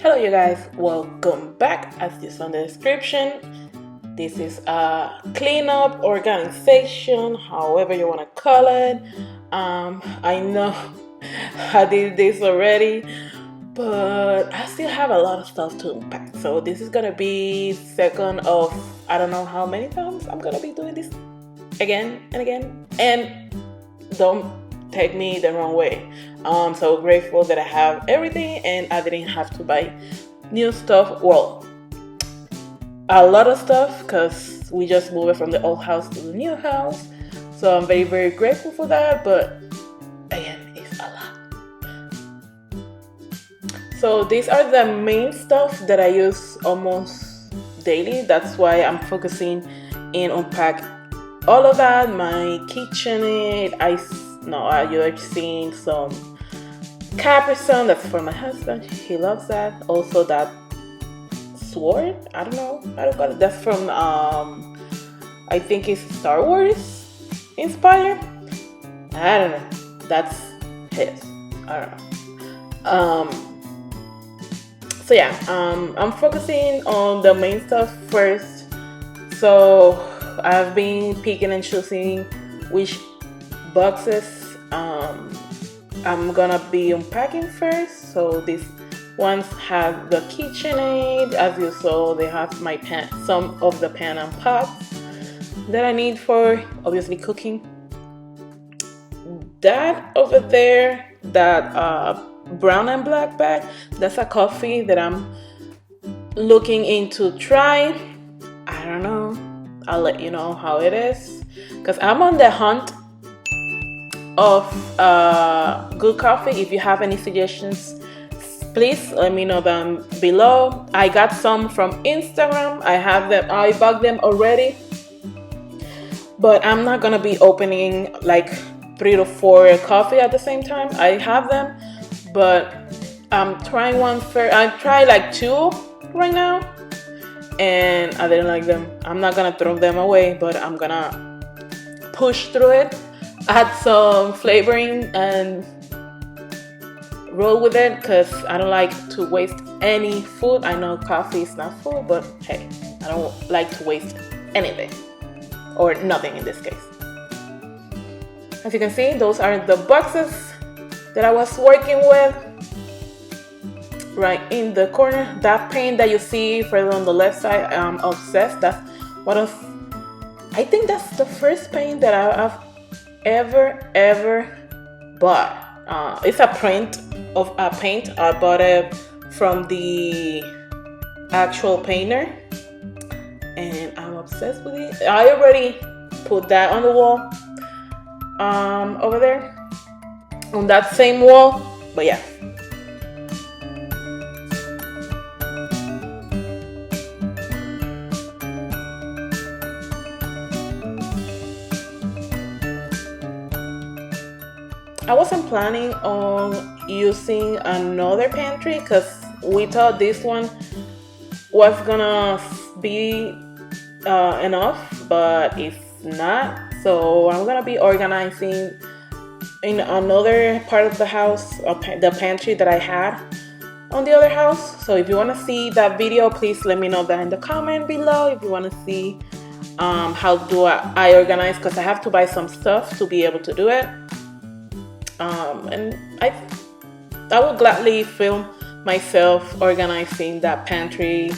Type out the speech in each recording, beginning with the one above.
Hello you guys, welcome back. As you saw in the description, this is a cleanup, organization, however you want to call it. I know I did this already, but I still have a lot of stuff to unpack. So this is gonna be second of I don't know how many times I'm gonna be doing this again and again. And don't take me the wrong way. I'm so grateful that I have everything and I didn't have to buy new stuff. Well, a lot of stuff because we just moved from the old house to the new house. So I'm very, very grateful for that. But again, it's a lot. So these are the main stuff that I use almost daily. That's why I'm focusing in unpack all of that. My KitchenAid, you've seen some Capri Sun. That's for my husband. He loves that. Also that sword. I don't know how to call it. That's from I think it's Star Wars inspired. I don't know. That's his. I don't know. So yeah, I'm focusing on the main stuff first. So I've been picking and choosing which boxes I'm gonna be unpacking first. So these ones have the KitchenAid. As you saw, they have my pan, some of the pan and pots that I need for obviously cooking. That over there, that brown and black bag, that's a coffee that I'm looking into try. I don't know. I'll let you know how it is because I'm on the hunt of good coffee. If you have any suggestions, please let me know them below. I got some from Instagram. I bought them already, but I'm not gonna be opening like 3 to 4 coffee at the same time. I have them, but I'm trying one first. I tried like 2 right now and I didn't like them. I'm not gonna throw them away, but I'm gonna push through it, add some flavoring and roll with it because I don't like to waste any food. I know coffee is not food, but hey, I don't like to waste anything or nothing in this case. As you can see, those are the boxes that I was working with. Right in the corner, that paint that you see further on the left side, I'm obsessed. That's I think that's the first paint that I've ever bought. It's a print of a paint. I bought it from the actual painter and I'm obsessed with it. I already put that on the wall over there on that same wall, but yeah. I wasn't planning on using another pantry because we thought this one was gonna be enough, but it's not. So I'm gonna be organizing in another part of the house, the pantry that I had on the other house. So if you want to see that video, please let me know that in the comment below. If you want to see how do I organize, because I have to buy some stuff to be able to do it. And I will gladly film myself organizing that pantry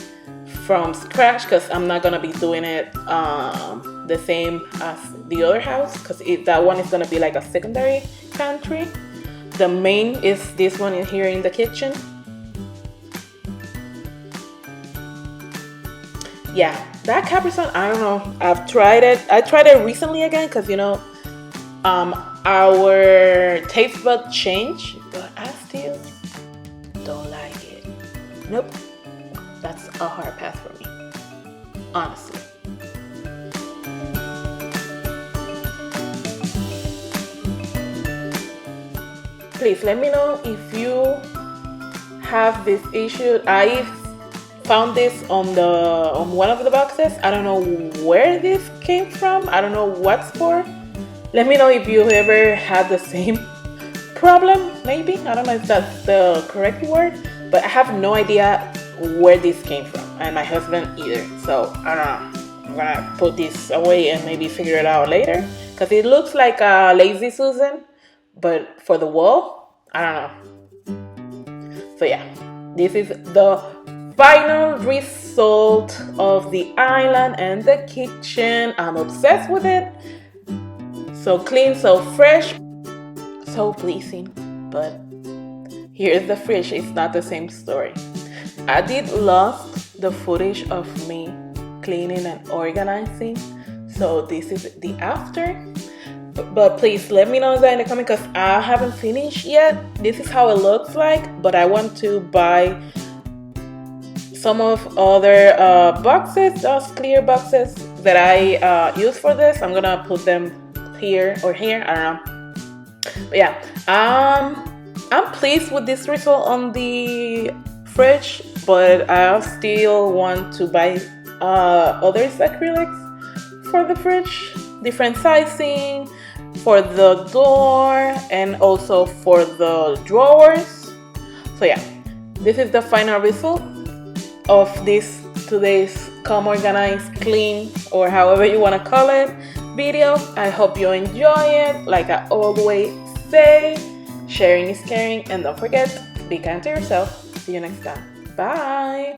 from scratch because I'm not gonna be doing it the same as the other house because that one is gonna be like a secondary pantry. The main is this one in here in the kitchen. Yeah, that Capri Sun, I don't know. I've tried it. I tried it recently again because our taste bud changed, but I still don't like it. Nope, that's a hard pass for me, honestly. Please let me know if you have this issue. I found this on one of the boxes. I don't know where this came from. I don't know what's for. Let me know if you ever had the same problem, maybe. I don't know if that's the correct word. but I have no idea where this came from, and my husband either. So I don't know. I'm gonna put this away and maybe figure it out later, because it looks like a Lazy Susan, but for the wall. I don't know. So yeah, this is the final result of the island and the kitchen. I'm obsessed with it. So clean, so fresh, so pleasing. But here's the fridge. It's not the same story. I did lost the footage of me cleaning and organizing. So this is the after. But please let me know that in the comment, because I haven't finished yet. This is how it looks like, but I want to buy some of other boxes, those clear boxes that I use for this. I'm gonna put them here or here, I don't know. But yeah, I'm pleased with this result on the fridge, but I still want to buy other acrylics for the fridge, different sizing, for the door, and also for the drawers. So yeah, this is the final result of this today's Come Organized, Clean, or however you want to call it, video. I hope you enjoy it. Like I always say, sharing is caring, and don't forget, be kind to yourself. See you next time. Bye.